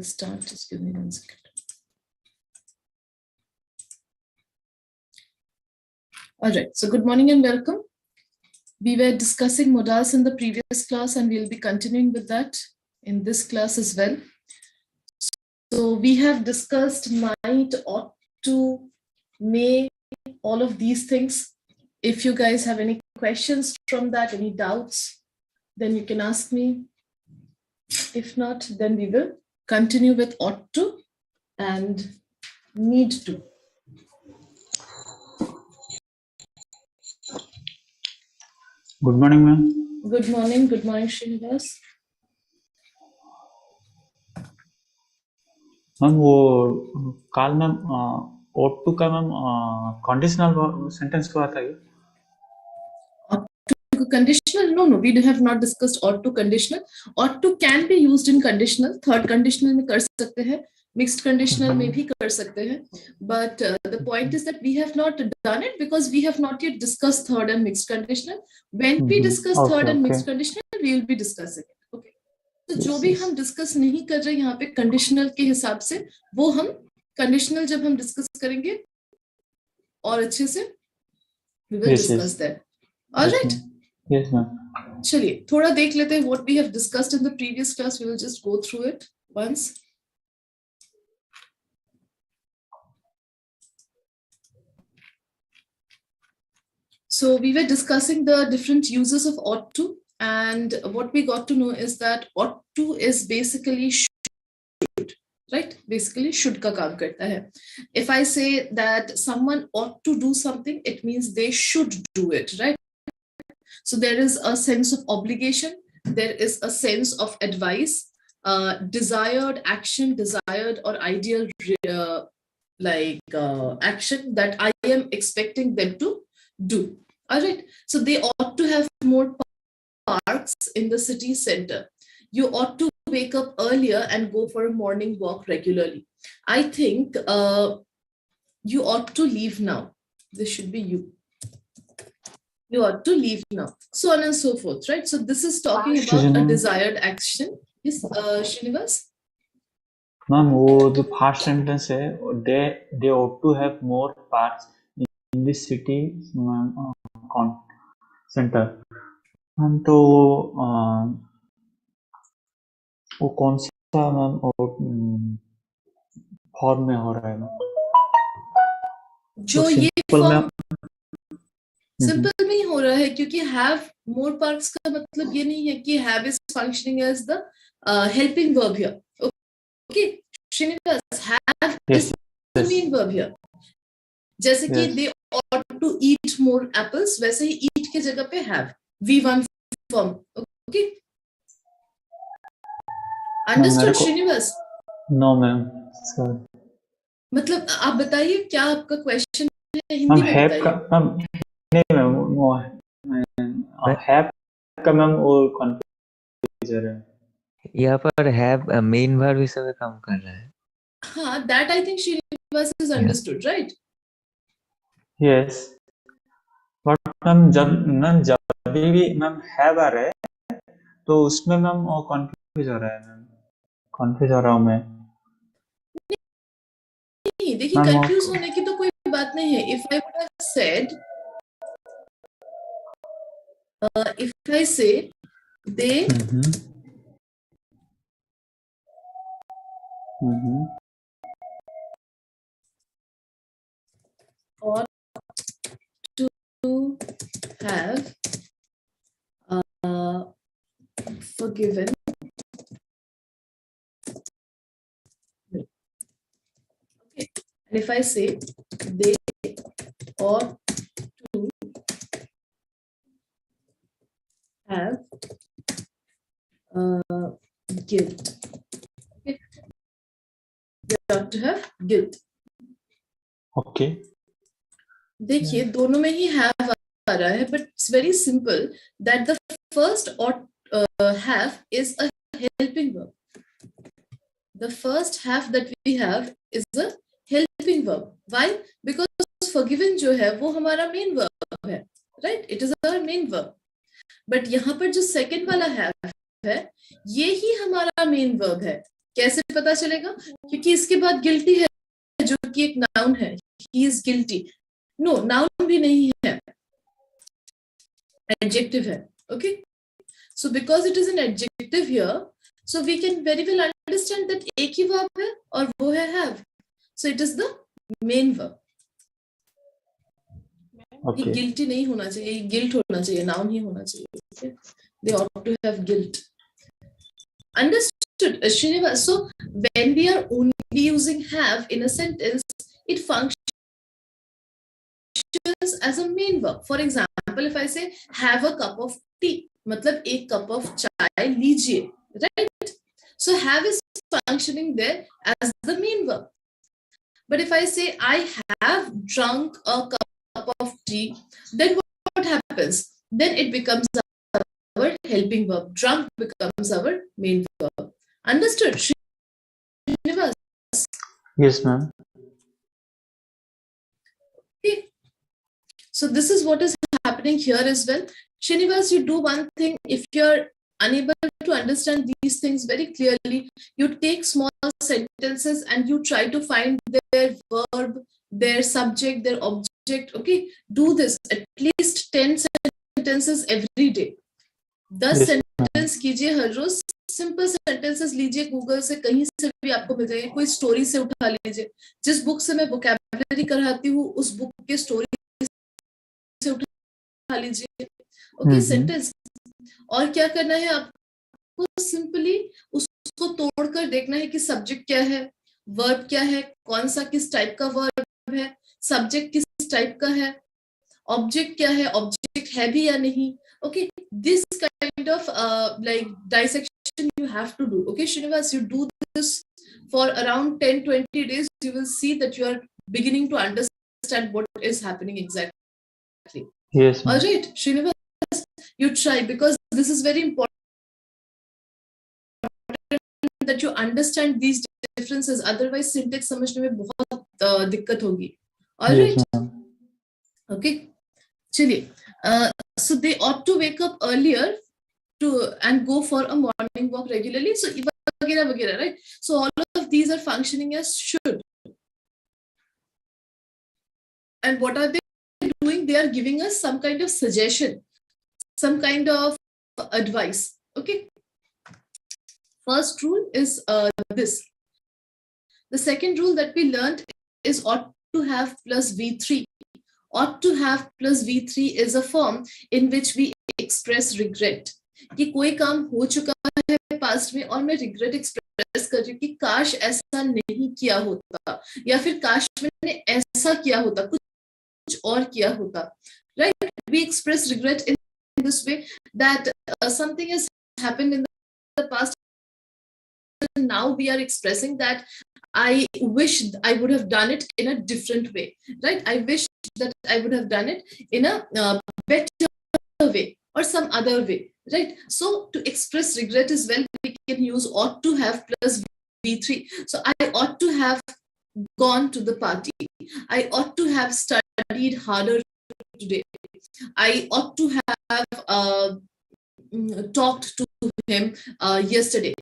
Start. Just give me 1 second. All right. So good morning and welcome. We were discussing modals in the previous class, and we'll be continuing with that in this class as well. So we have discussed might, ought to, may, all of these things. If you guys have any questions from that, any doubts, then you can ask me. If not, then we will continue with ought to and need to. Good morning, ma'am. Good morning. Good morning, Srinivas. Ma'am वो काल ma'am ought to का ma'am conditional sentence हुआ था ये? Conditional? No, we have not discussed ought to conditional. Ought to can be used in conditional. Third conditional में कर सकते हैं, mixed conditional में भी कर सकते हैं. But the point is that we have not done it because we have not yet discussed third and mixed conditional. When we discuss third and mixed conditional, we will be discussing it. Okay. तो जो भी हम discuss नहीं कर रहे यहाँ पे conditional के हिसाब से, वो हम कंडीशनल जब हम डिस्कस करेंगे और अच्छे से we will discuss that. All right. Yes, ma'am. चलिए थोड़ा देख लेते हैं what we have discussed in the previous class. We will just go through it once. So we were discussing the different uses of ought to, and what we got to know is that ought to is basically should, right? Basically should का काम करता है. If I say that someone ought to do something, it means they should do it, right? So there is a sense of obligation, there is a sense of advice, desired action, desired or ideal action that I am expecting them to do. All right. So they ought to have more parks in the city center. You ought to wake up earlier and go for a morning walk regularly. I think you ought to leave now. This should be you. You ought to leave now. So on and so forth, right? So this is talking about a desired action. Yes, Srinivas? Ma'am, वो जो first sentence है, they ought to have more parks in this city center. Ma'am तो वो कौन सा ma'am form में हो रहा है मैम? जो ये फॉर्म सिंपल में ही हो रहा है, क्योंकि हैव मोर पार्क्स का मतलब ये नहीं है कि have is functioning as the helping verb here. Okay Srinivas, have is the main verb here. जैसे कि दे ought to eat more apples, वैसे ही eat के जगह पे have V1 form. Okay understood Srinivas? No ma'am, sorry. मतलब आप बताइए क्या आपका क्वेश्चन है, हिंदी में बताइए. नहीं मैम, वो हैव का मैम वो कंफ्यूजन है. यहाँ पर हैव मेन वर्ब हिसाब से काम कर रहा है. हाँ, that I think Srinivas is understood, right? Yes. But ma'am जब भी मैम हैव आ रहा है तो उसमें मैम वो कंफ्यूज हो रहा है मैम. कंफ्यूज हो रहा हूँ मैं. नहीं, देखिए कंफ्यूज होने की तो कोई बात नहीं है. If I would have said, if I say they ought to have forgiven me. Okay, and if I say they ought to have guilt. Okay, they ought to have guilt. Okay. देखिए दोनों में ही have आ रहा है, but it's very simple that the first ought have is a helping verb. The first have that we have is a helping verb. Why? Because forgiven जो है वो हमारा main verb है, right? It is our main verb. But यहाँ पर जो second वाला have है, ये ही हमारा main verb है. कैसे पता चलेगा? क्योंकि इसके बाद गिल्टी है जो कि एक नाउन है, he is guilty. No, noun भी नहीं है, एडजेक्टिव है। Okay, so because it is an adjective here, so we can very well understand that एक ही verb है और वो है have, so it is the main verb। Okay. ये guilty नहीं होना चाहिए, guilt होना चाहिए, noun ही होना चाहिए। Okay? They ought to have guilt। Understood, Srinivas? So when we are only using have in a sentence, it functions as a main verb। For example, if I say have a cup of tea, मतलब एक cup of चाय लीजिए, right? So have is functioning there as the main verb। But if I say I have drunk a cup of tea, then what happens? Then it becomes our helping verb. Drunk becomes our main verb। Understood, Srinivas? Yes, ma'am. Okay. So this is what is happening here as well। Srinivas, you do one thing. If you're unable to understand these things very clearly, you take small sentences and you try to find their verb, their subject, their object। Okay, do this at least 10 sentences every day। 10 Yes, sentence कीजिए हर रोज। Simple sentences लीजिए, Google से कहीं से भी आपको मिल जाएंगे, कोई story से उठा लीजिए। जिस बुक से मैं वोकैबुलरी कराती हूँ उस बुक के स्टोरी से उठा लीजिए। Okay, sentence. और क्या करना है आपको? सिंपली उसको तोड़कर देखना है कि सब्जेक्ट क्या है, वर्ब क्या है, कौन सा किस टाइप का वर्ब है, सब्जेक्ट किस टाइप का है, ऑब्जेक्ट क्या है, ऑब्जेक्ट है भी या नहीं। Okay, this kind of like dissection you have to do। Okay, Srinivas, you do this for around 10-20 days, you will see that you are beginning to understand what is happening exactly। yes, all ma'am. right, Srinivas, you try, because this is very important that you understand these differences, otherwise syntax समझने में बहुत दिक्कत होगी। all Yes, right, ma'am. okay, चलिए। so they ought to wake up earlier to and go for a morning walk regularly, so वगैरह वगैरह, right? So all of these are functioning as should। and what are they doing? They are giving us some kind of suggestion, some kind of advice। okay, first rule is this। the second rule that we learned is ought to have plus v3। ought to have plus v3 is a form in which we express regret। कि कोई काम हो चुका है past में और मैं regret express कर रही हूँ कि काश ऐसा नहीं किया होता, या फिर काश मैंने ऐसा किया होता, कुछ और किया होता। Right, we express regret in this way that something has happened in the past, now we are expressing that I wish I would have done it in a different way, right? I wish that I would have done it in a better way or some other way, right? So to express regret as well, we can use ought to have plus v3। so I ought to have gone to the party, I ought to have studied harder today, I ought to have talked to him yesterday,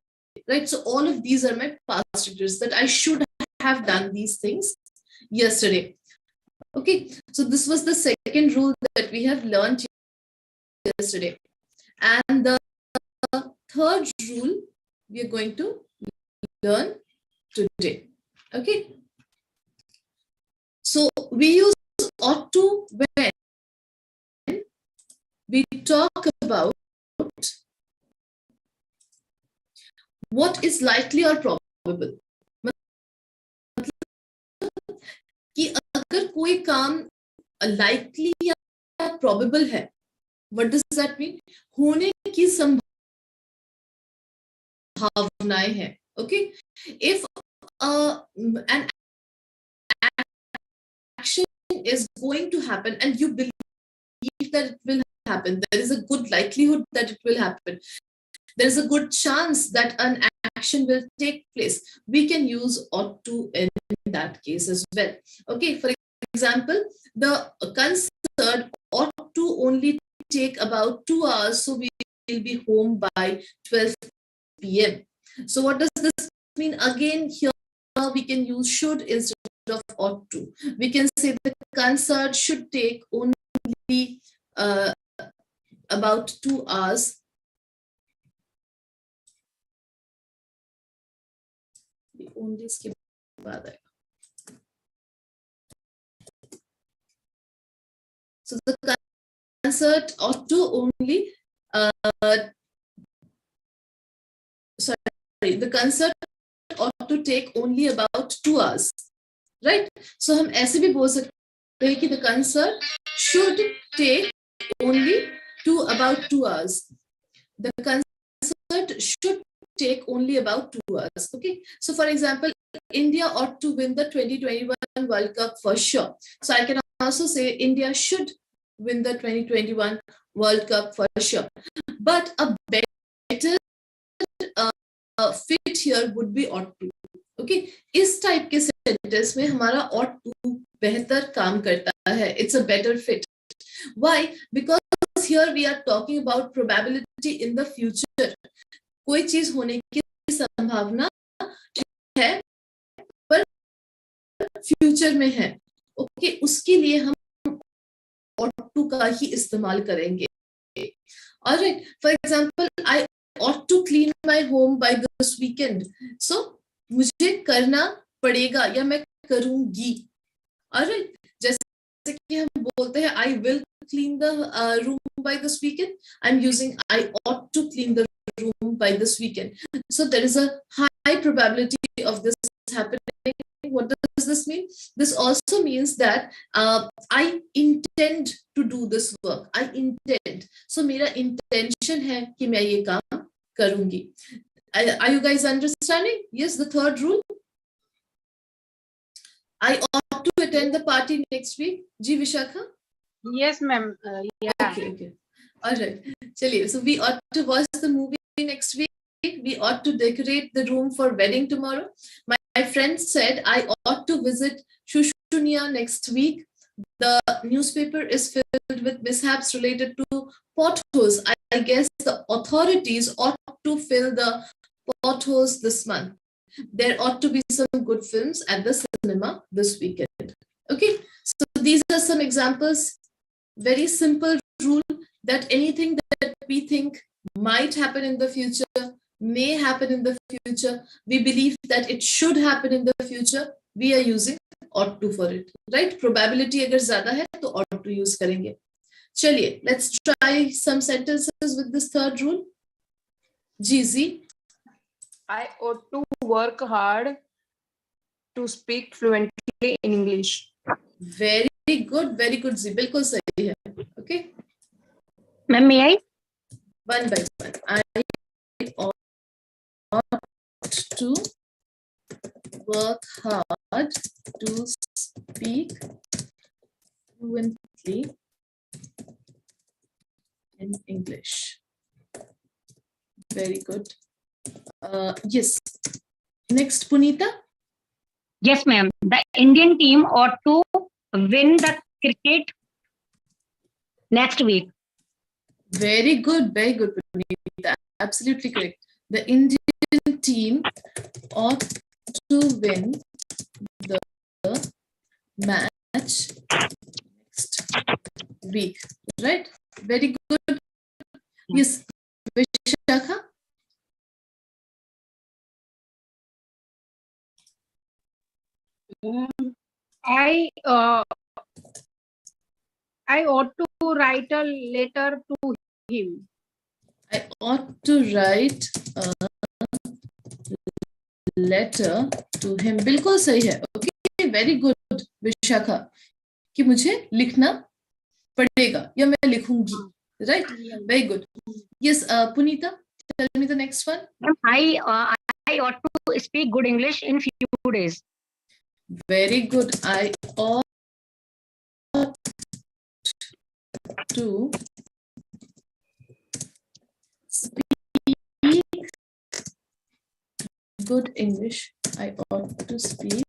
right? So all of these are my past regrets, that I should have done these things yesterday। okay, so this was the second rule that we have learned yesterday, and the third rule we are going to learn today। okay, so we use ought to when we talk about what is likely or probable। कि अगर कोई काम likely या probable है, what does that mean? होने की संभावनाएं हैं। okay, if an action is going to happen and you believe that it will happen, there is a good likelihood that it will happen, there is a good chance that an action will take place, we can use ought to in that case as well। okay, for example, the concert ought to only take about 2 hours, so we will be home by 12 p.m. so what does this mean? Again, here we can use should instead of ought to. We can say the concert should take only about 2 hours. Only इसके बाद आएगा. So the concert ought to only the concert ought to take only about 2 hours, right? So हम ऐसे भी बोल सकते हैं कि the concert should take only about 2 hours. The concert should take only about 2 hours. Okay. So for example, India ought to win the 2021 World Cup for sure. So I can also say India should win the 2021 World Cup for sure. But a better fit here would be ought to. Okay. इस type के sentence में हमारा ought to बेहतर काम करता है. It's a better fit. Why? Because here we are talking about probability in the future. कोई चीज होने की संभावना है पर फ्यूचर में है. ओके, उसके लिए हम ought to का ही इस्तेमाल करेंगे. Alright, for example, I ought to clean my home by this weekend. So मुझे करना पड़ेगा या मैं करूंगी. Alright, जैसे कि हम बोलते हैं I will clean the room by this weekend. I'm using I ought to clean the room by this weekend. So there is a high probability of this happening. What does this mean? This also means that I intend to do this work. I intend. So मेरा intention है कि मैं ये काम करूंगी. Are you guys understanding? Yes, the third rule. I ought to attend the party next week. Ji Vishakha? Yes, ma'am. Yeah. Okay. All right. Chaliye. So we ought to watch the movie next week. We ought to decorate the room for wedding tomorrow. My friend said I ought to visit Shushunia next week. The newspaper is filled with mishaps related to potholes. I guess the authorities ought to fill the potholes this month. There ought to be some good films at the cinema this weekend. Okay, so these are some examples. Very simple rule that anything that we think might happen in the future, may happen in the future, we believe that it should happen in the future, we are using ought to for it, right? Probability agar zyada hai to ought to use karenge. Chaliye, let's try some sentences with this third rule. GZ. I ought to work hard to speak fluently in English. Very good, Z. बिल्कुल सही है. Okay. Ma'am, may I? One by one. I ought to work hard to speak fluently in English. Very good. Yes. Next, Punita. Yes, ma'am. The Indian team ought to win the cricket next week. Very good, Punita. Absolutely correct. The Indian team ought to win the match next week. Right? Very good. Yes, Vishakha. I ought to write a letter to him. I ought to write a letter to him. बिल्कुल सही है. Okay, very good, Vishakha. कि मुझे लिखना पड़ेगा या मैं लिखूंगी. Right? Very good. Yes, Punita, tell me the next one. I ought to speak good English in few days. Very good. I ought to speak good English. I ought to speak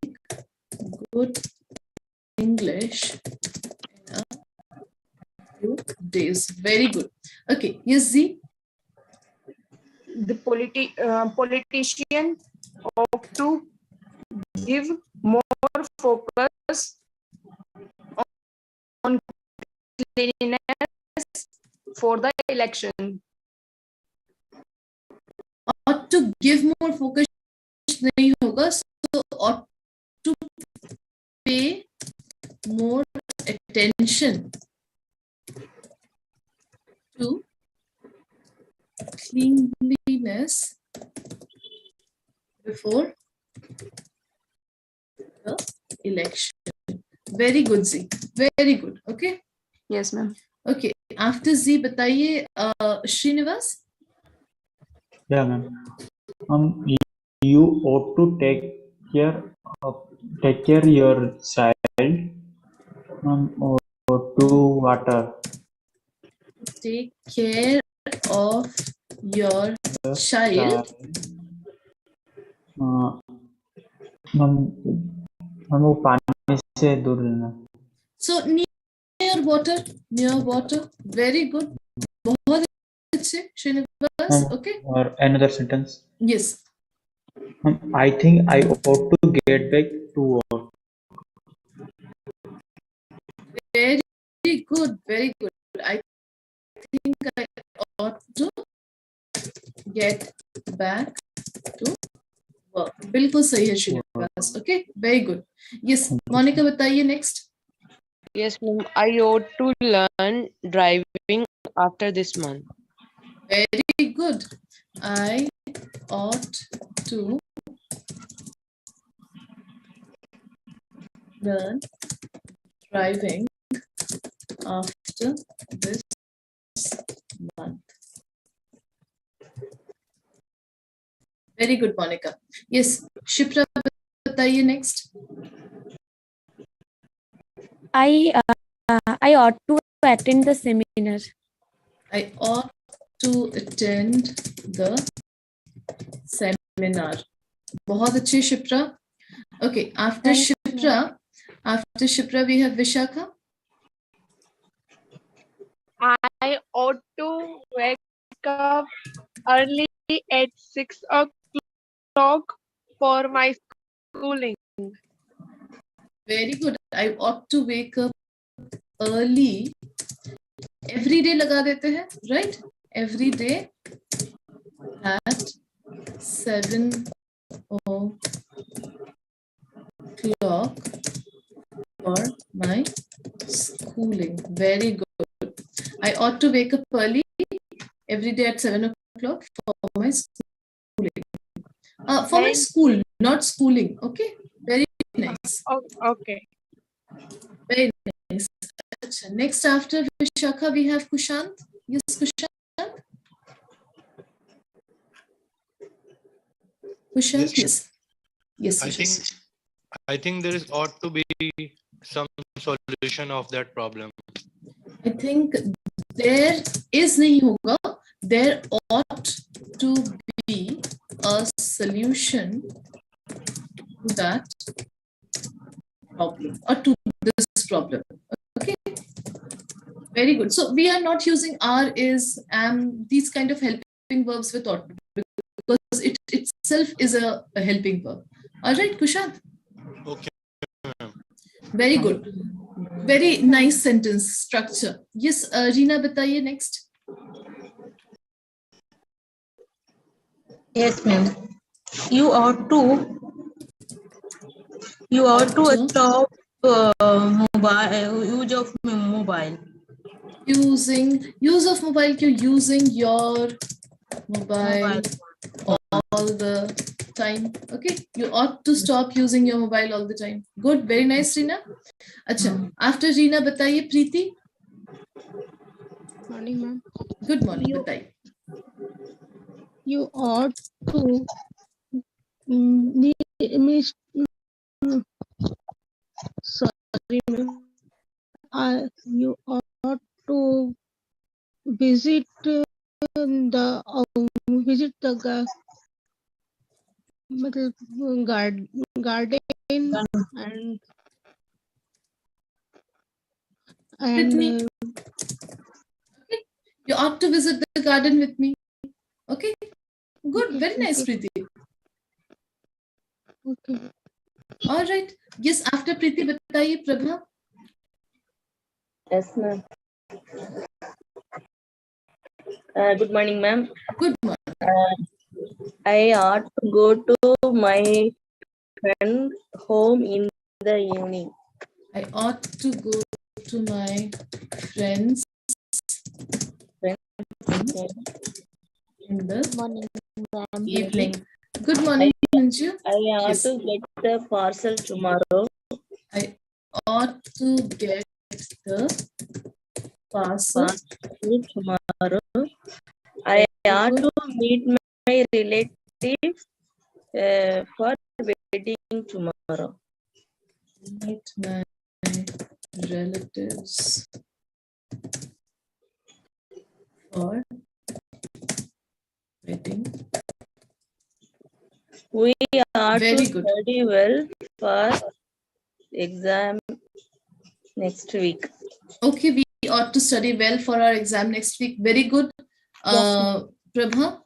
good English in a few days. Very good. Okay. Yes, Z. The politician ought to give more focus on cleanliness for the election. ought to give more focus नहीं होगा, so ought to pay more attention to cleanliness before the election. Very good, Z. Very good. Okay. Yes, ma'am. Okay. After Z, बताइए Srinivas. Yeah, ma'am. You ought to take care your child. Or to water. Take care of your child. हम वो पानी से दूर रहना. So near water. Very good. बहुत अच्छे Srinivas. Okay. Or another sentence. Yes. I think I ought to get back to work. Very good. Very good. I think I ought to get back to work. बिल्कुल सही है Srinivas. Okay. Very good. Yes. Monica बताइए next. Yes, ma'am. I ought to learn driving after this month. Very good. I ought to learn driving after this month. Very good, Monica. Yes, Shipra, बताइए next. I ought to attend the seminar. I ought to attend the seminar. बहुत अच्छे Shipra. Okay, after Shipra we have Vishakha. I ought to wake up early at 6 o'clock for my schooling. Very good. I ought to wake up early. Every day लगा देते हैं, right? Every day at 7 o'clock for my schooling. Very good. I ought to wake up early every day at 7 o'clock for my schooling. For my school, not schooling. Okay. Very nice. Okay. Very nice. Next after Vishakha we have Kushant. Yes, Kushant. Kushant, yes. Yes. I think there is ought to be some solution of that problem. I think there is nahi hoga. There ought to be a solution to that problem or to this problem. Okay. Very good. So we are not using are, is, am, these kind of helping verbs with ought because it itself is a helping verb. All right, Kushant. Okay. Very good. Very nice sentence structure. Yes, Reena, बताइए next. Yes, ma'am. You ought to stop mobile use of mobile. Use of mobile. You're using your mobile all the time. Okay, you ought to stop using your mobile all the time. Good, very nice, Reena. Acha, after Reena, बताइए Preeti. Morning, ma'am. Good morning, बताइए. You ought to sorry, ma'am. You ought to visit the garden and With me. Okay. You ought to visit the garden with me. Okay. Good. Very nice, Preeti. Okay. All right. Yes, after Preeti बताइए Prabha. Yes, ma'am. Good morning, ma'am. Good morning. I ought to go to my friend home in the evening. I ought to go to my friends in the Morning, ma'am. evening. Good morning, Manju. I ought Yes. to get the parcel tomorrow. I ought to get the parcel Tomorrow. I ought to meet my relatives for wedding tomorrow. Meet my relatives for wedding. We are Very to good. study well for exam next week. Okay, we ought to study well for our exam next week. Very good. Prabha.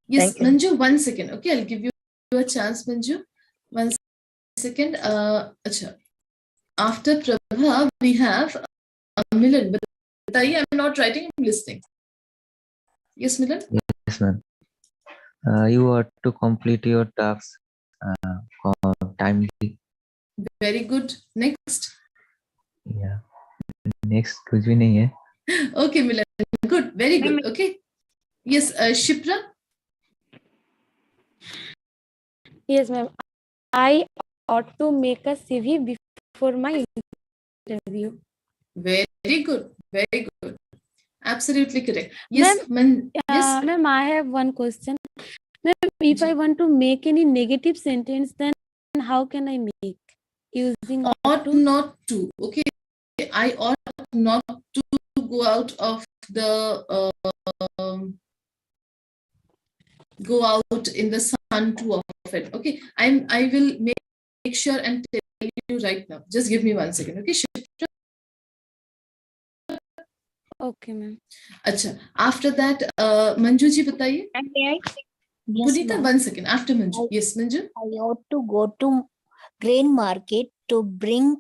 Yes, Thank you. Manju, 1 second. Okay, I'll give you a chance, Manju. 1 second. Acha. After Prabha, we have Milan. Bataiye, I'm not writing, I'm listening. Yes, Milan? Yes, ma'am. You ought to complete your tasks timely. Very good. Next. Yeah. Next कुछ भी नहीं है. Okay, Milan. Good. Very good. Okay. Yes, Shipra. Yes, ma'am. I ought to make a CV before my interview. Very good. Very good. Absolutely correct. Yes, yes. Ma'am, I have one question. Ma'am, if I want to make any negative sentence, then how can I make using Ought not to. Okay. I ought not to go out of the go out in the sun too often. Okay. I will make sure and tell you right now. Just give me 1 second. Okay. Shipra? Okay, ma'am. Acha. After that, Manju ji बताइए. Yes, Punita, ma'am. 1 second. After Manju. Yes, Manju. I ought to go to grain market to bring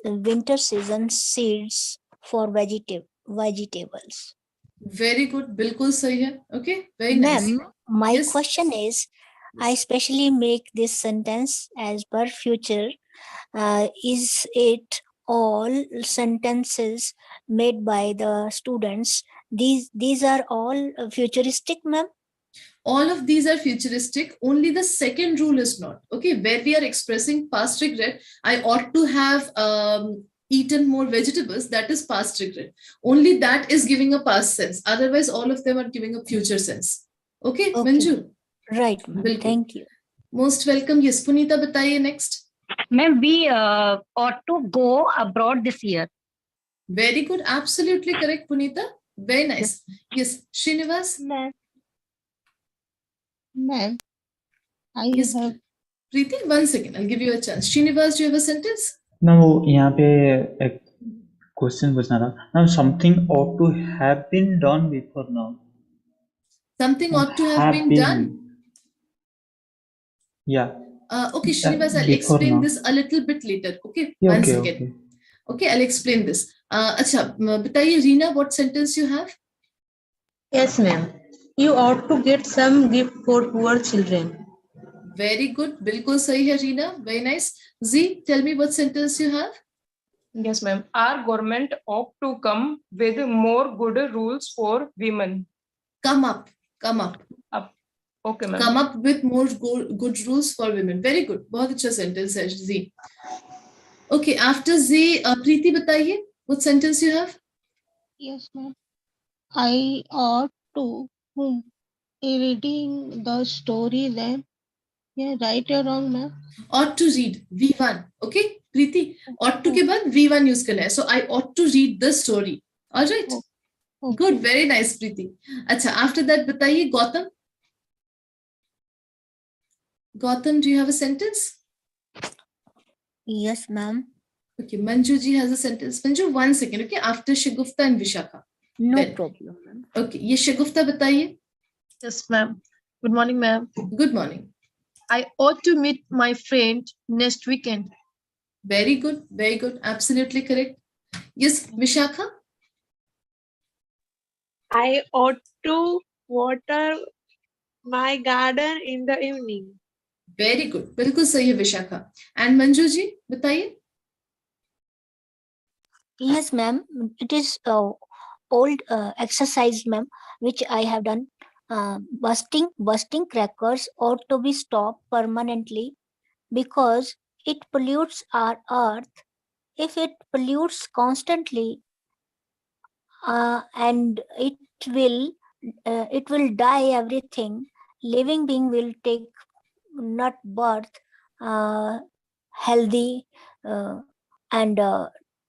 winter season seeds for vegetables. Very good. बिल्कुल सही है. Okay. Very nice. Ma'am, my Yes. question is, I specially make this sentence as per future. Is it all sentences made by the students? These are all futuristic, ma'am? All of these are futuristic. Only the second rule is not. Okay, where we are expressing past regret, I ought to have eaten more vegetables. That is past regret. Only that is giving a past sense. Otherwise, all of them are giving a future sense. Okay, Manju? Right, ma'am. Bilkul. Thank you. Most welcome. Yes, Punita, बताइए next. Ma'am, we ought to go abroad this year. Very good. Absolutely correct, Punita. Very nice. Yes, Srinivas. Ma'am, I Yes. have Preeti, 1 second. I'll give you a chance. Srinivas, do you have a sentence? Ma'am वो यहाँ पे एक question पूछना था ma'am. Something ought to have been done before now. Something ought to have been done. Yeah. Okay, Srinivas, I'll Before explain now. this a little bit later. Okay, Yeah, 1 okay, second. okay. Okay, I'll explain this. Acha, बताइए Reena, what sentence you have? Yes, ma'am. You ought to get some gift for poor children. Very good. बिल्कुल सही है Reena. Very nice. Z, tell me what sentence you have? Yes, ma'am. Our government ought to come with more good rules for women. Come up. Come up. Okay, ma'am. Come up with more good rules for women. Very good. बहुत अच्छा sentence है Z. Okay, after Z, Preeti बताइए what sentence you have? Yes, ma'am. I ought to reading the story then. Yeah, right or wrong, ma'am? Ought to read V1. Okay, Preeti. Ought to के बाद V1 use करना है. So I ought to read the story. All right. Okay. Good. Very nice, Preeti. अच्छा. After that, बताइए Gautam. Gautam, do you have a sentence? Yes, ma'am. Okay. Manju ji has a sentence. Manju, 1 second. Okay. After Shagufta and Vishakha. No Then. problem, ma'am. Okay. ये Shagufta बताइए. Yes, ma'am. Good morning, ma'am. Good morning. I ought to meet my friend next weekend. Very good, very good, absolutely correct. Yes, Vishakha. I ought to water my garden in the evening. Very good, बिल्कुल सही है Vishakha. And Manju ji बताइए. Yes, ma'am. It is old exercise, ma'am, which I have done. Busting crackers ought to be stopped permanently because it pollutes our earth. If it pollutes constantly, and it will die everything. Living being will take not birth healthy, and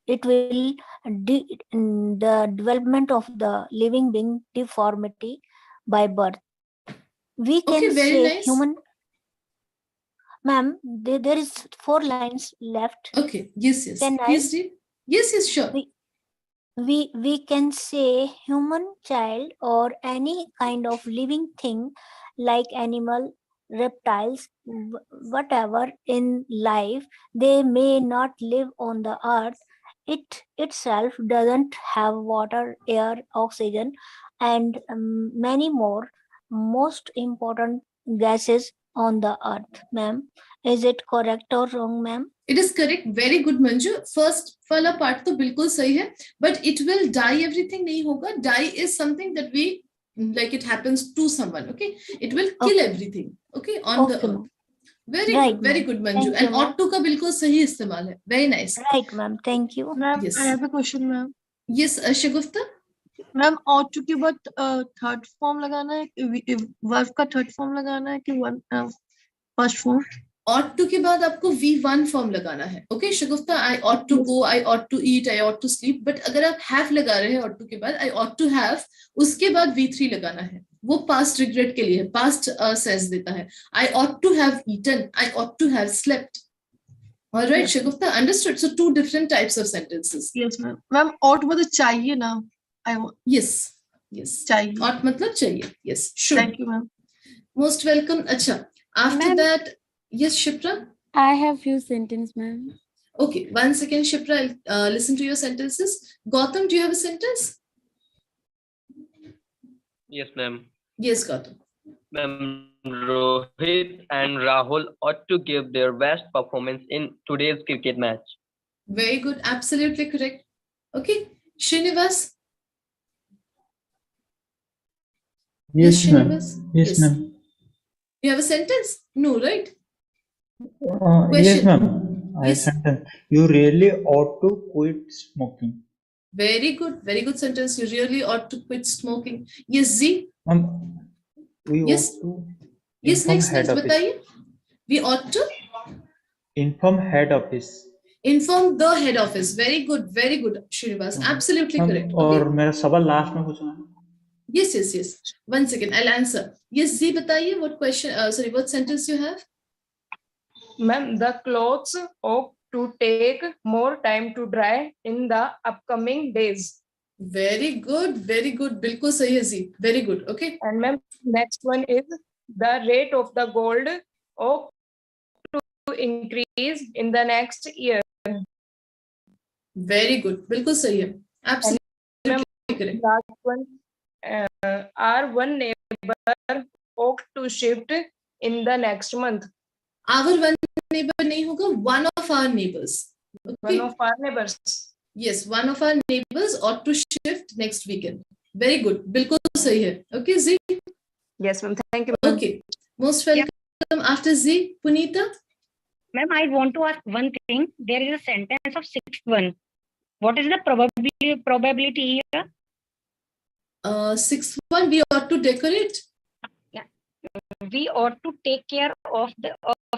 it will the development of the living being deformity by birth. We can Okay, very say nice. human. Ma'am, there is 4 lines left. Okay, yes, Can please read. Yes, sure. We can say human child or any kind of living thing like animal, reptiles, whatever in life, they may not live on the earth. It itself doesn't have water, air, oxygen, and many more most important gases on the earth. Ma'am, is it correct or wrong, ma'am? It is correct. Very good, Manju. First वाला part तो बिल्कुल सही है, but it will die everything नहीं होगा. Die is something that we like it happens to someone. Okay, it will kill everything. Okay, on the earth. Very Right, good, very ma'am. good, Manju. Thank you, And ma'am. ought to का बिल्कुल सही इस्तेमाल है. Very nice. Right, ma'am. Thank you. Ma'am, Yes. I have a question, ma'am. Yes, Shagufta. Ma'am ought to के बाद third form लगाना है, verb का थर्ड फॉर्म लगाना है कि one first form? ought to के बाद आपको V1 फॉर्म लगाना है. Okay, Shagufta, I ought to go, I ought to eat, I ought to sleep. But अगर आप have लगा रहे हैं ought to के बाद, I ought to have, उसके बाद V3 लगाना है. वो past regret के लिए है, past sense देता है. I ought to have eaten, I ought to have slept. All right, Yes. Shagufta, understood. So 2 different types of sentences. Yes, ma'am. Ma'am, ought मतलब चाहिए ना? Yes, चाहिए. ought मतलब चाहिए. Yes, should. Thank you, ma'am. Most welcome. अच्छा, after that, yes, Shipra. I have few sentences, ma'am. Okay, 1 second, Shipra. I'll listen to your sentences. Gautam, do you have a sentence? Yes, ma'am. Yes, Gautam. Ma'am, Rohit and Rahul ought to give their best performance in today's cricket match. Very good, absolutely correct. Okay, Srinivas. Yes, ma'am. Srinivas. Yes, ma'am. You have a sentence? No, right? Yes, Question. ma'am. I Yes. sentence. You really ought to quit smoking. Very good sentence. You really ought to quit smoking. Yes, Z. We Yes. ought to Yes, inform next, head office. बताइए. We ought to Inform head office. inform the head office. Very good, Srinivas. Absolutely Ma'am, correct. और Okay. मेरा सवाल last में पूछना है. Yes. 1 second, I'll answer. Yes, Z, बताइए what question, what sentence you have? Ma'am, the clothes ought to take more time to dry in the upcoming days. Very good. बिल्कुल सही है Z. Very good. Okay. And ma'am, next one is the rate of the gold ought to increase in the next year. Very good. बिल्कुल सही है. Absolutely correct. Last one, our one neighbor ought to shift in the next month. Our one neighbor नहीं होगा, one of our neighbors. Okay. One of our neighbors. Yes, one of our neighbors ought to shift next weekend. Very good. बिल्कुल सही है. Okay, Z. Yes, ma'am. Thank you, ma'am. Okay. Most welcome. After Z, Punita. Ma'am, I want to ask one thing. There is a sentence of 6th one. What is the probability here? 6th one, we ought to decorate. We ought to take care of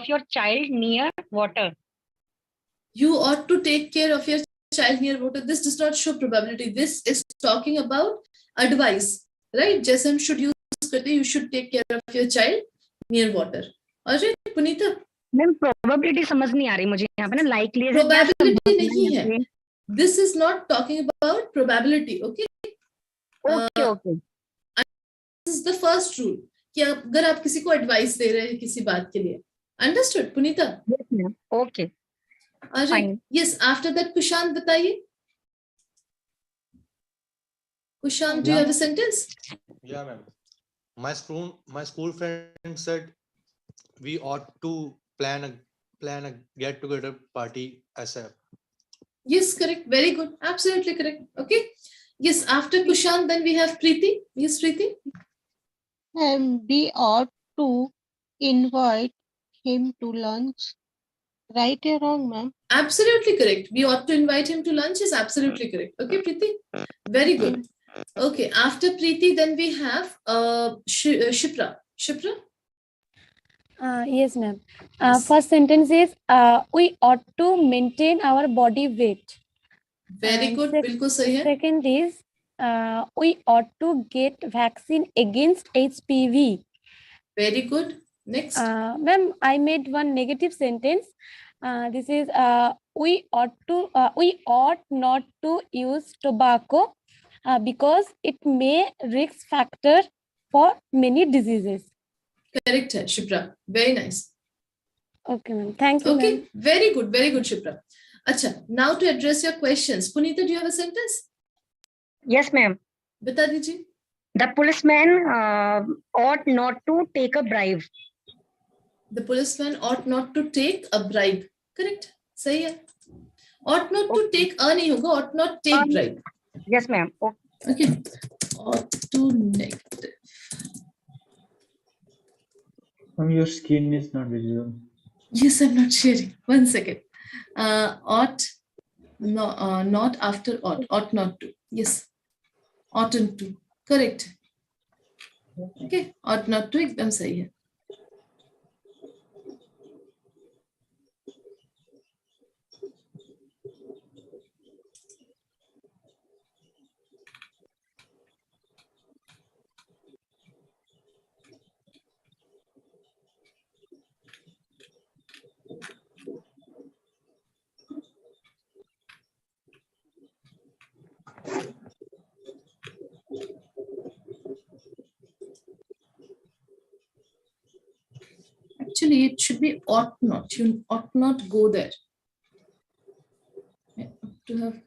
your child near water. You ought to take care of your child near water. This does not show probability. This is talking about advice, right? जैसे हम should use करते हैं, you should take care of your child near water. Alright, Punita. Ma'am probability समझ नहीं आ रही मुझे यहाँ पे ना, likely Probability नहीं है. This is not talking about probability. Okay. Okay. This is the first rule कि अगर आप किसी को एडवाइस दे रहे हैं किसी बात के लिए, Understood, Punita? Yes, ma'am. Okay. All right. Fine. Yes, after that, Kushant, बताइए. Kushant, do you have a sentence? Yeah, ma'am. My school friend said we ought to plan a get together party ASAP. Yes, correct. Very good. Absolutely correct. Okay. Yes, after Kushant, then we have Preeti. Yes, Preeti. We ought to invite him to lunch. Right or wrong, ma'am? Absolutely correct. We ought to invite him to lunch is absolutely correct. Okay, Preeti. Very good. Okay, after Preeti, then we have Shipra. Shipra? Yes, ma'am. First sentence is we ought to maintain our body weight. Very And good. बिल्कुल सही है. Second is we ought to get vaccine against HPV. Very good. Next. Ma'am, I made one negative sentence. This is we ought not to use tobacco because it may risk factor for many diseases. Correct hai, Shipra. Very nice. Okay, ma'am. Thank you, Okay, ma'am. very good, Shipra. Acha, now to address your questions. Punita, do you have a sentence? Yes, ma'am. बता दीजिए. The policeman ought not to take a bribe. The policeman ought not to take a bribe. Correct? सही है. Ought not to take नहीं होगा. Ought not take bribe. Yes, ma'am. Okay. Ought to negative. Your screen is not visible. Yes, I'm not sharing. 1 second. Ought, no, not after ought. Ought not to. Yes. Oughtn't to. Correct. Okay. Ought not to एकदम सही है. Actually, it should be ought not. You ought not go there. Yeah, to have.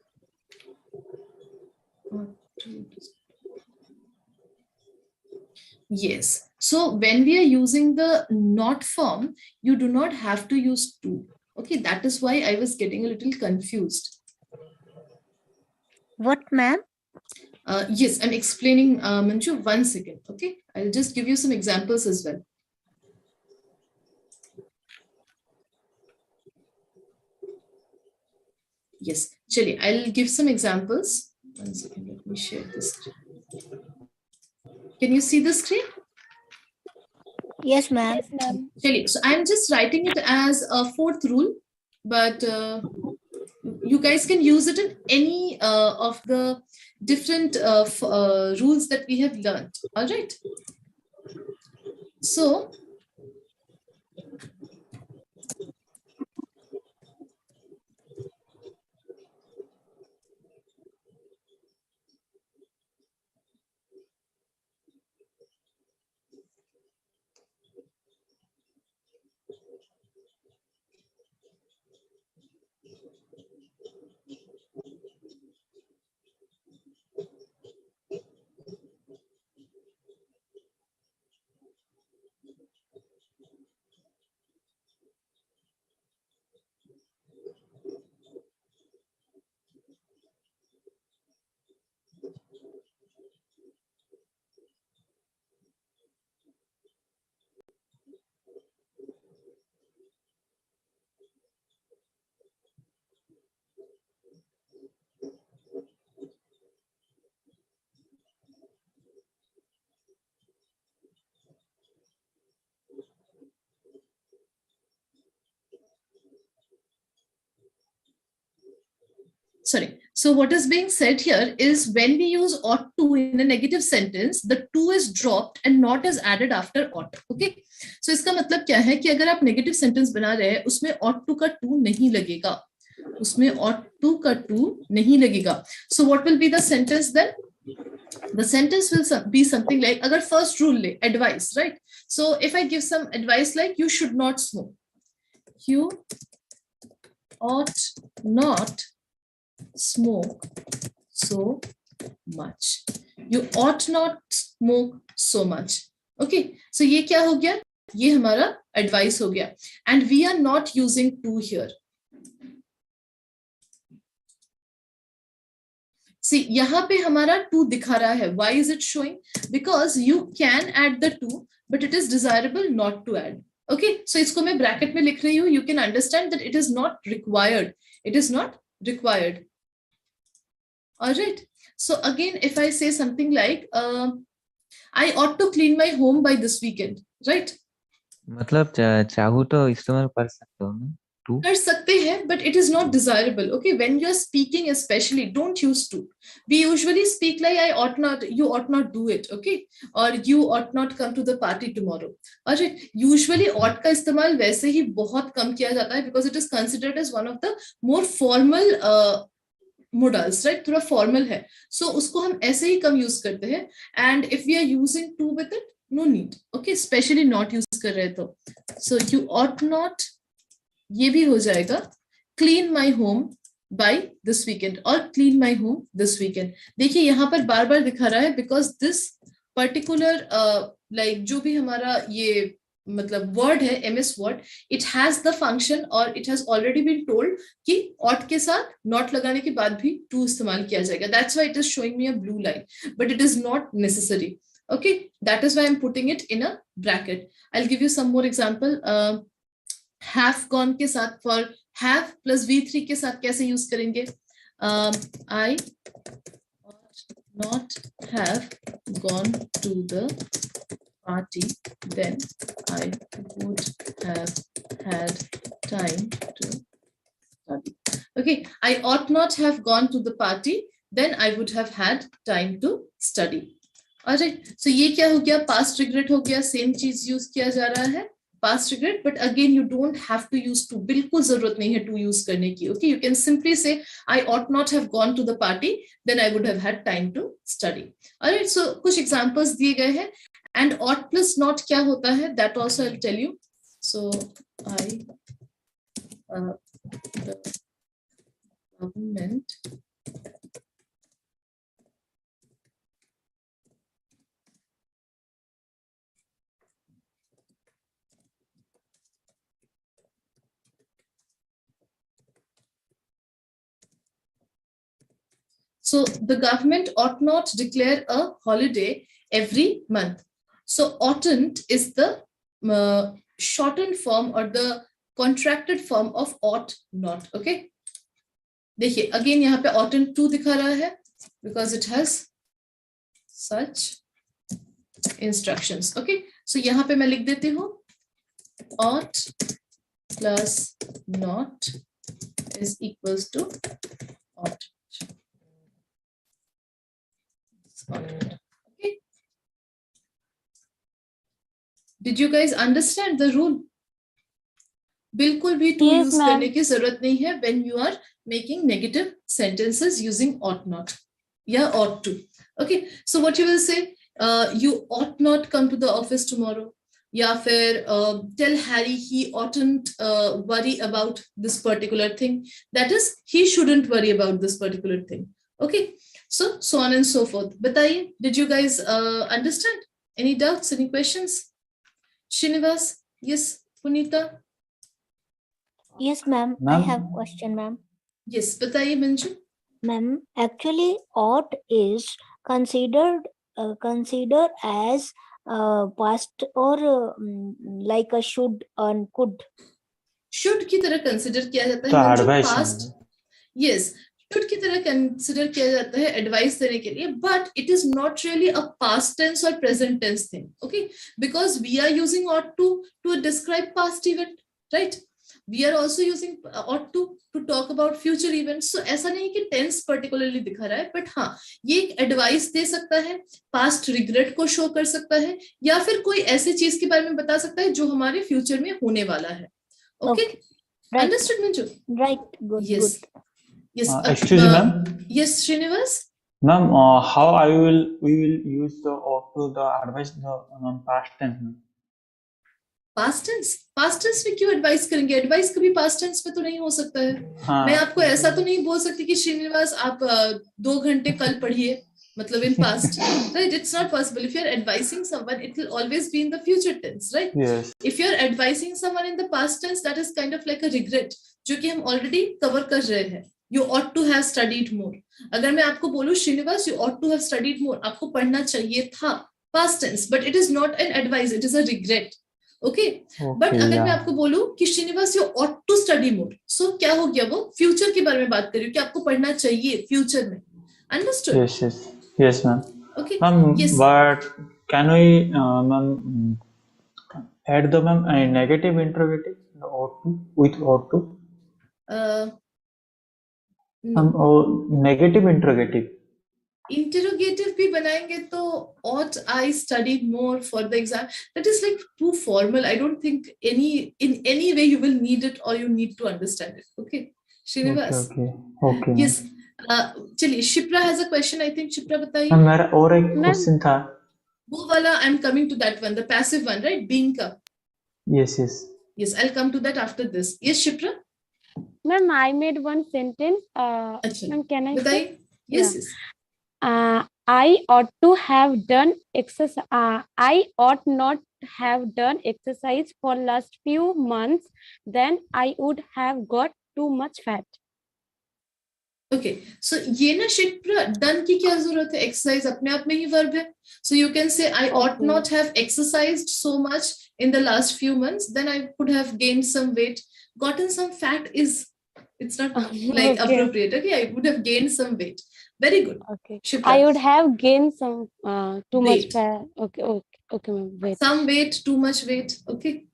Yes. So when we are using the not form, you do not have to use to. Okay, that is why I was getting a little confused. What, ma'am? Yes, I'm explaining, Manju, 1 second. Okay, I'll just give you some examples as well. Yes, chali, I'll give some examples. 1 second, let me share this screen. Can you see the screen? Yes, ma'am. Yes, ma'am. Chali, so I'm just writing it as a 4th rule, but you guys can use it in any of the different rules that we have learned. All right. So, sorry. So what is being said here is when we use ought to in a negative sentence, the to is dropped and not is added after ought. Okay. So इसका मतलब क्या है कि अगर आप negative sentence बना रहे हैं, उसमें ought to का to नहीं लगेगा. उसमें ought to का to नहीं लगेगा. So what will be the sentence then? The sentence will be something like, अगर first rule ले, advice, right? So if I give some advice like you should not smoke, you ought not smoke so much. You ought not smoke so much. Okay, so ये क्या हो गया? ये हमारा advice हो गया. And we are not using to here. See, यहाँ पे हमारा to दिखा रहा है. Why is it showing? Because you can add the to, but it is desirable not to add. Okay, so इसको मैं bracket में लिख रही हूँ. You can understand that it is not required. It is not required. All right. So again, if I say something like, I ought to clean my home by this weekend, right? मतलब चाहूँ तो इस्तेमाल कर सकते हो ना to? कर सकते हैं, but it is not desirable. Okay, when you're speaking, especially, don't use to. We usually speak like I ought not, you ought not do it. Okay, or you ought not come to the party tomorrow. Alright, usually ought का इस्तेमाल वैसे ही बहुत कम किया जाता है because it is considered as one of the more formal modals, right? थोड़ा formal है, so उसको हम ऐसे ही कम use करते हैं. And if we are using to with it, no need. Okay, especially not use कर रहे तो. So you ought not, ये भी हो जाएगा clean my home by this weekend or clean my home this weekend. देखिए यहाँ पर बार बार दिखा रहा है because this particular like जो भी हमारा ये मतलब word है MS word, it has the function or it has already been told कि ought के साथ not लगाने के बाद भी to इस्तेमाल किया जाएगा. That's why it is showing me a blue line, but it is not necessary. Okay, that is why I'm putting it in a bracket. I'll give you some more example. Have gone के साथ for have plus V3 के साथ कैसे use करेंगे? I ought not have gone to the party, then I would have had time to study. Okay, I ought not have gone to the party, then I would have had time to study. Alright, so ये क्या हो गया? Past regret हो गया, same चीज use किया जा रहा है. Past regret, but again you don't have to use to. बिल्कुल जरूरत नहीं है to use करने की. Okay, you can simply say I ought not have gone to the party, then I would have had time to study. Alright, so कुछ examples दिए गए हैं. And ought plus not क्या होता है? That also I'll tell you. So the government ought not declare a holiday every month. So oughtn't is the shortened form or the contracted form of ought not. Okay. देखिए again यहाँ पे oughtn't to दिखा रहा है because it has such instructions. Okay. So यहाँ पे मैं लिख देती हूँ ought plus not is equals to ought. Okay. Did you guys understand the rule? बिल्कुल भी to Yes, use ma'am. करने की जरूरत नहीं है when you are making negative sentences using ought not या ought to. Okay, so what you will say, you ought not come to the office tomorrow. या फिर tell Harry he oughtn't worry about this particular thing. That is, he shouldn't worry about this particular thing. Okay, so on and so forth. बताइए, did you guys understand? Any doubts? Any questions? Srinivas? Yes. Punita? Yes, ma'am. I have a question, ma'am. Yes. बताइए Manju. Ma'am, actually, ought is considered as past or like a should and could. Should की तरह consider किया जाता है तो Manju. advice Past. Yes. Should की तरह consider किया जाता है advice देने के लिए, but it is not really a past tense or present tense thing. Okay, because we are using ought to describe past event, right? We are also using ought to talk about future events. So ऐसा नहीं कि tense particularly दिखा रहा है, but हाँ ये एक advice दे सकता है, past regret को show कर सकता है, या फिर कोई ऐसे चीज के बारे में बता सकता है जो हमारे future में होने वाला है. Okay, Right. Understood Manju? Right. Good. Yes. Good. Yes. Excuse me, ma'am. Yes, Srinivas. Ma'am, how we will use the ought to the advice the past tense? Past tense में क्यों एडवाइस करेंगे? एडवाइस कभी past tense में तो नहीं हो सकता है। हाँ, मैं आपको ऐसा तो नहीं बोल सकती कि श्रीनिवास आप 2 घंटे कल पढ़िए, मतलब in past, right? It's not possible. If you're advising someone, it will always be in the future tense, right? yes, If you're advising someone in the past tense, that is kind of like a regret, जो कि हम already cover कर रहे हैं. You ought to have studied more. अगर मैं आपको बोलूं Srinivas, you ought to have studied more, आपको पढ़ना चाहिए था, past tense, but it is not an advice, it is a regret. Okay? But अगर मैं आपको बोलूं कि Srinivas, you ought to study more, so क्या हो गया? वो future के बारे में बात कर रही हूँ कि आपको पढ़ना चाहिए future में. Understood? yes ma'am. Okay. Ma'am, Yes. but can we ma'am add the ma'am a negative interrogative ought to with ought to? No. Negative interrogative. Interrogative भी बनाएंगे तो ought I study more for the exam, that is like too formal. I don't think in any way you will need it or you need to understand it. Okay, Srinivas. Okay. Yes. चलिए, Shipra has a question. I think Shipra बताइए. Ma'am मेरा और एक question था. वो वाला I'm coming to that one, the passive one, right? Being का. Yes. Yes, I'll come to that after this. Yes, Shipra. Ma'am, I made one sentence. अच्छा. Ma'am, can I say? बताइए. Yes. I ought to have done exercise. I ought not have done exercise for last few months. Then I would have got too much fat. Okay, so ये ना Shipra, done की क्या जरूरत है? Exercise अपने आप में ही verb है. So you can say I ought not have exercised so much in the last few months. Then I could have gained some weight. Gotten some fat is, it's not like appropriate. Okay, I would have gained some weight. Very good. Okay. Shipra. I would have gained some too much Weight. fat. Okay, ma'am. Wait. Some weight, too much weight. Okay.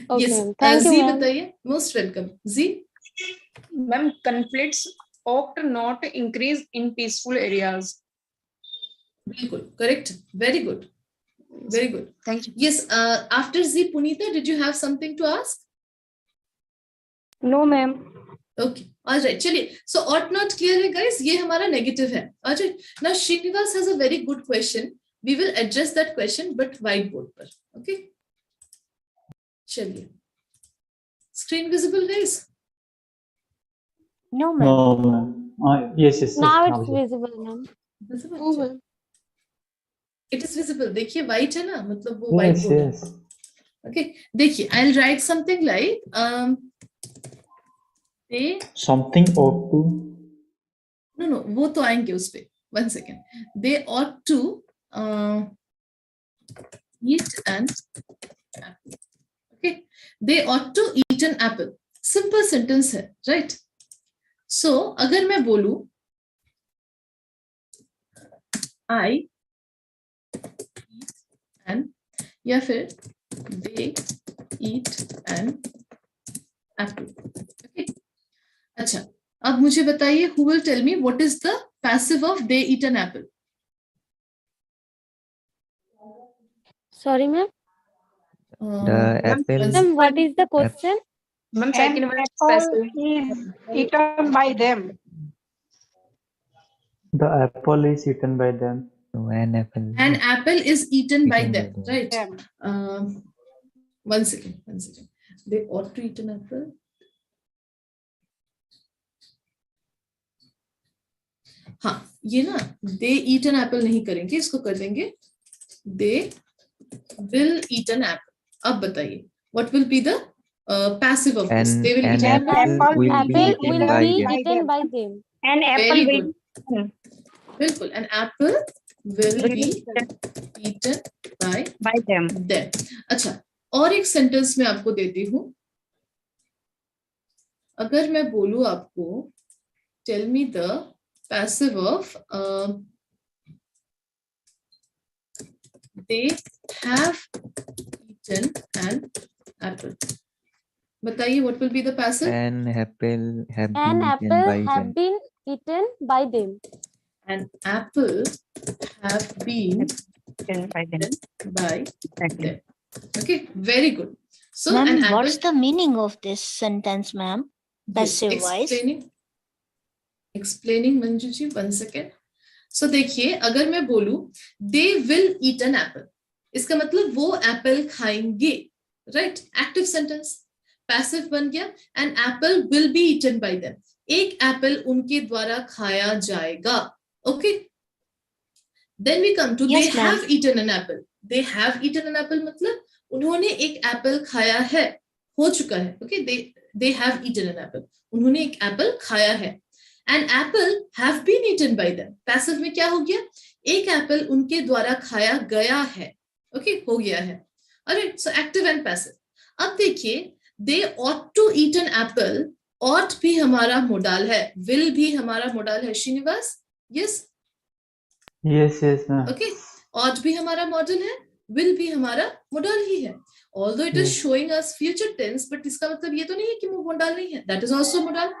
Okay, Yes. ma'am. Thank you, Z ma'am. बताइए. Most welcome. Z. Ma'am, conflicts ought not increase in peaceful areas. बिल्कुल correct. Very good. Very good. Thank you. Yes. After Z, Punita, did you have something to ask? No, ma'am. Okay. All right. चलिए. So ought not clear है, guys. ये हमारा negative है. All right. Now Srinivas has a very good question. We will address that question, but whiteboard पर. Okay. चलिए. Screen visible, guys? No, ma'am. No, ma'am. Yes. Now it's visible, ma'am. Visible. It is visible. देखिए white है ना, मतलब वो whiteboard है. Okay. देखिए, I'll write something like they. Something ought to. No, वो तो आएंगे उस पे. 1 second. They ought to eat an apple. Okay. They ought to eat an apple. Simple sentence है, right? So अगर मैं बोलूं I eat an, या फिर they eat an apple. Okay. अच्छा, अब मुझे बताइए, who will tell me what is the passive of they eat an apple? Sorry, ma'am. The apple. Ma'am, what is the question? Ma'am, second one is passive. Is eaten by them. The apple is eaten by them. No, an apple. An apple is eaten by Eaten by them, them. right? Them. 1 second. They ought to eat an apple. हाँ, ये ना they eat an apple नहीं करेंगे, इसको कर देंगे they will eat an apple. अब बताइए, what will be the passive of this? They will eat an apple. Apple will be Apple eaten will by be them. eaten by them. An apple Very will. good. बिल्कुल, an apple will be eaten by them. अच्छा, और एक sentence में आपको देती हूँ. अगर मैं बोलूं आपको, tell me the passive of they have eaten an apple. बताइए, what will be the passive? An apple have An been eaten apple by have them. been eaten by them. An apple have been By them. eaten by them. Okay, very good. So an Ma'am, apple. what's the meaning of this sentence, ma'am? Passive wise. Explaining Manju ji, 1 second. So देखिए, अगर मैं बोलूं they will eat an apple, इसका मतलब वो apple खाएंगे. Right, active sentence. Passive बन गया, an apple will be eaten by them, एक एप्पल उनके द्वारा खाया जाएगा। Okay, then we come to they Yes, ma'am. Have eaten an apple. They have eaten an apple मतलब उन्होंने एक एप्पल खाया है, हो चुका है। Okay, they have eaten an apple, उन्होंने एक एप्पल खाया है। An apple have been eaten by them, passive में क्या हो गया, एक एप्पल उनके द्वारा खाया गया है। ओके, हो गया है। Alright, so active and passive. अब देखिए, they ought to eat an apple, ought भी हमारा मोडाल है, विल भी हमारा मोडाल है। Srinivas, yes yes yes ma'am. Okay, ought भी हमारा मॉडल है, विल भी हमारा मोडाल ही है। Although it is Yes. Showing us future tense, but इसका मतलब ये तो नहीं है कि वो मोडाल नहीं है, दैट इज आल्सो मोडाल।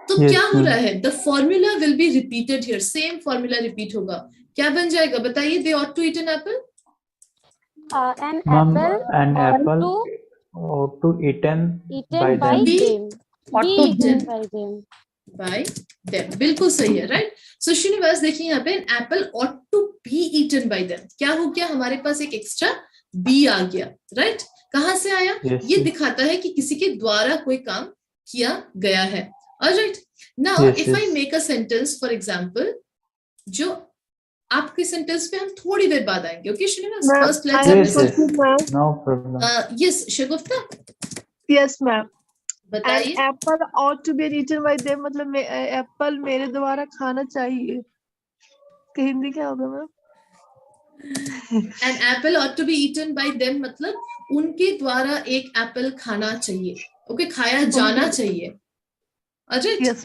तो Yes, क्या हो ma'am. रहा है, the formula will be repeated here, same formula repeat होगा। क्या बन जाएगा बताइए, they ought to eat an apple. An Ma'am, apple an ought apple to ought to eaten by eaten by them. them. ought Be to eaten eaten by them. by them, बिल्कुल सही है, right. सो श्रीनिवास देखिए यहाँ पे Apple ought to be eaten by them, क्या हो गया, हमारे पास एक एक्स्ट्रा बी आ गया, राइट। कहाँ से आया, Yes, ये yes. दिखाता है कि किसी के द्वारा कोई काम किया गया है। Alright, now Yes, if I yes. Make a sentence for example, जो आपके सेंटेंस पे हम थोड़ी देर बाद आएंगे। Okay Srinivas, Ma'am, first I let's have Yes, yes. question, ma'am. No problem. Yes Shagufta Yes, ma'am. An बताइए। apple ought to be eaten by them मतलब एप्पल मेरे द्वारा खाना चाहिए, कि हिंदी क्या होगा ma'am? An apple ought to be eaten by them मतलब उनके द्वारा एक एप्पल खाना चाहिए। ओके, खाया जाना चाहिए। Ajay, Yes,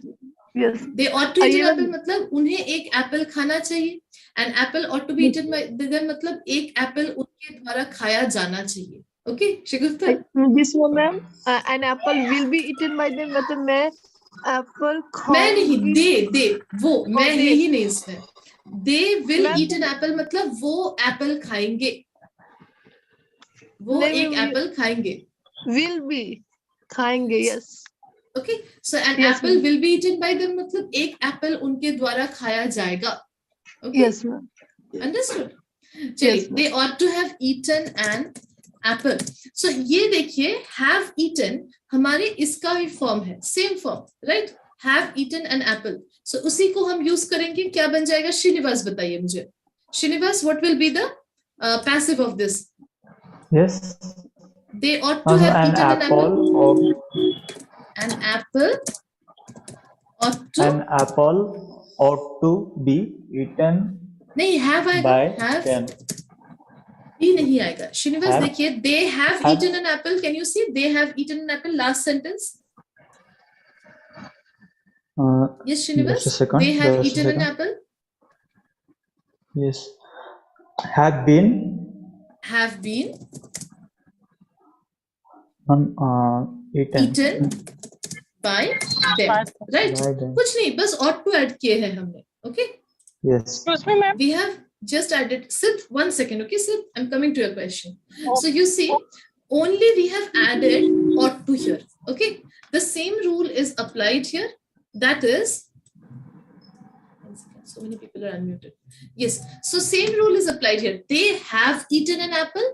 yes. they ought to eat an आइए apple मतलब उन्हें एक एप्पल खाना चाहिए। An apple ought to be eaten by them मतलब एक एप्पल उनके द्वारा खाया जाना चाहिए। Okay Shagufta, this one ma'am, an apple will be eaten by them मतलब मैं एप्पल मैं नहीं, खाऊंगी। दे वो मैं they. यही नहीं इसमें। They will Ma'am, eat an apple मतलब वो एप्पल खाएंगे, वो नहीं, एक will- एप्पल खाएंगे। will be खाएंगे, yes. Okay, so an Yes, apple ma'am. Will be eaten by them मतलब एक एप्पल उनके द्वारा खाया जाएगा। Okay, Yes, ma'am. अंडरस्टूड। चलिए, Yes, ma'am. They ought to have eaten an apple. So ये देखिए, हैव ईटन हमारे इसका भी फॉर्म है, same form, right. Have eaten an apple, सो उसी को हम यूज करेंगे। क्या बन जाएगा श्रीनिवास, बताइए मुझे। Srinivas, what will be the passive of this? Yes. They ought to Ma'am, have an eaten an apple apple, ought an apple ought to, an apple ought to be eaten नहीं हैव आएगा, by have them. ही नहीं आएगा। Srinivas Have- देखिए, they have have- eaten an apple, can you see they have eaten an apple, last sentence. Yes, Just a Srinivas, second. they have Just a eaten an second. apple. Yes. Have been Have been eaten eaten by them. Right? by them. कुछ नहीं, बस ought to add किए हैं हमने. Okay? Yes. We have just added. Sid, 1 second. Okay, Sid, I'm coming to your question. So you see, only we have added ought to here. Okay? The same rule is applied here. That is, so many people are unmuted. Yes. So same rule is applied here. They have eaten an apple.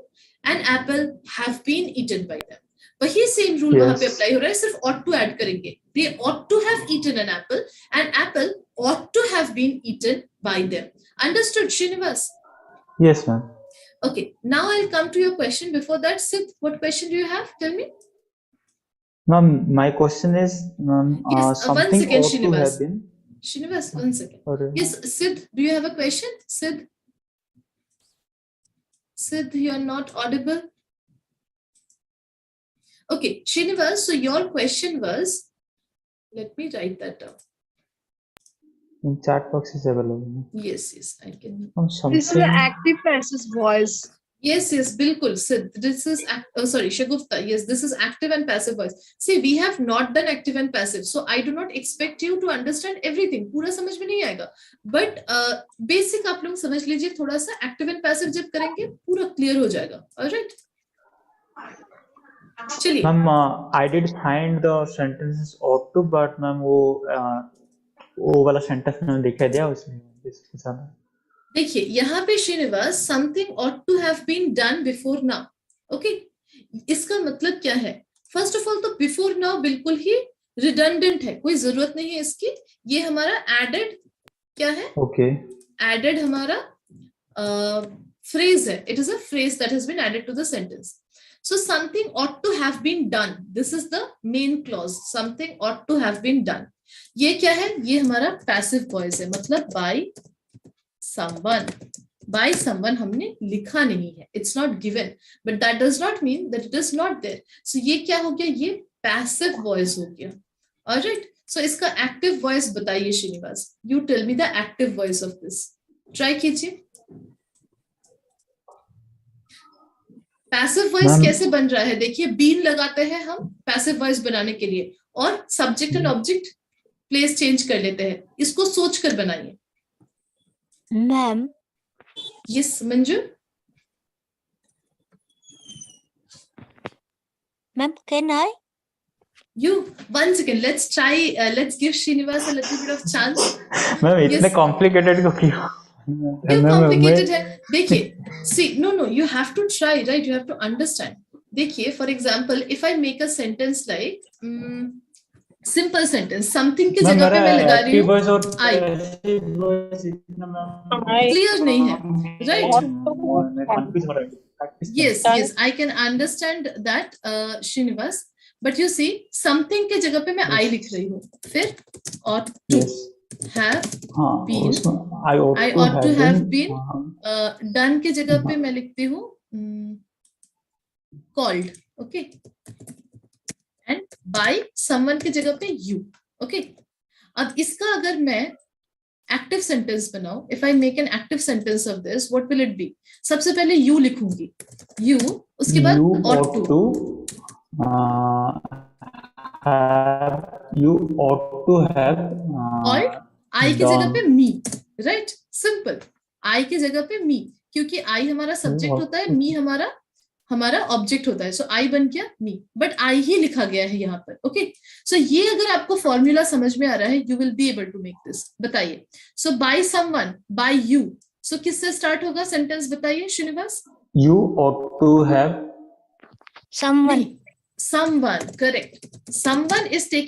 An apple have been eaten by them. वही same rule वहां पे Yes. Apply हो रहा है, सिर्फ ought to add करेंगे. They ought to have eaten an apple. An apple ought to have been eaten by them. Understood, Srinivas? Yes, ma'am. Okay. Now I'll come to your question. Before that, Sid, what question do you have? Tell me. Ma'am, my question is, ma'am, Yes, 1 something second, ought to Srinivas. have been. Srinivas, 1 second. Sorry. Yes, Sid, do you have a question? Sid? Sid, you are not audible. Okay, Srinivas, so your question was, let me write that down. In chat box is available. Yes, yes, I can. Ma'am, This is something. an active passive voice. Yes, yes, bilkul. Sid, this is, sorry, Shagufta. Yes, this is active and passive voice. See, we have not done active and passive. So I do not expect you to understand everything. पूरा समझ में नहीं आएगा. But basic आप लोग समझ लीजिए थोड़ा सा. Active and passive जब करेंगे पूरा clear हो जाएगा. All right? चलिए. Ma'am, I did find the sentences ought to, but ma'am वो वाला sentence मैंने दिखा दिया उसमें इसके साथ. देखिए यहाँ पे Srinivas, something ought to have been done before now. Okay? इसका मतलब क्या है? फर्स्ट ऑफ ऑल तो बिफोर नाउ बिल्कुल ही रिडंडेंट है, कोई जरूरत नहीं है इसकी। ये हमारा एडेड क्या है? ओके एडेड हमारा phrase है. It is a phrase that has been added to the sentence. So something ought to have been done. This is the main clause. Something ought to have been done. ये क्या है? ये हमारा passive voice है, मतलब by someone. By someone हमने लिखा नहीं है. It's not given, but that does not mean that it is not there. So ये क्या हो गया? ये passive voice हो गया. Alright. So इसका active voice बताइए Srinivas. You tell me the active voice of this. Try कीजिए. पैसिव वॉइस कैसे बन रहा है? देखिए, बीन लगाते हैं हम पैसिव वॉइस बनाने के लिए और subject and object place change कर लेते हैं. इसको सोच कर बनाइए. Ma'am. Yes Manju. Ma'am, can I? You one second. Let's try. Let's give Srinivas a little bit of chance. Ma'am इतने कॉम्प्लिकेटेड क्यों किया? क्यों कॉम्प्लिकेटेड है? देखिए, see, no, you have to try, right? You have to understand. देखिए, for example, if I make a sentence like simple sentence, something की जगह पे मैं लगा रही हूँ I. Clear नहीं है, right? Yes, I can understand that, Srinivas. But you see, something के जगह पे मैं I लिख रही हूँ. फिर ought to have been, I ought to have been, done के जगह पे मैं लिखती हूँ called, okay, and by someone के जगह पे you, okay. अब इसका अगर मैं active sentence बनाऊं, if I make an active sentence of this, what will it be? सबसे पहले you लिखूंगी, you, उसके बाद ought to you ought to have called I की जगह पे me, right? Simple. I की जगह पे me, क्योंकि I हमारा सब्जेक्ट होता है, me हमारा ऑब्जेक्ट होता है. सो I बन गया me, बट I ही लिखा गया है यहाँ पर. ओके, सो ये अगर आपको फॉर्मूला समझ में आ रहा है, you will be able to make this. बताइए. सो by someone, by you. सो किससे स्टार्ट होगा सेंटेंस? बताइए Srinivas. You ought to have someone. Someone, correct. Someone is taking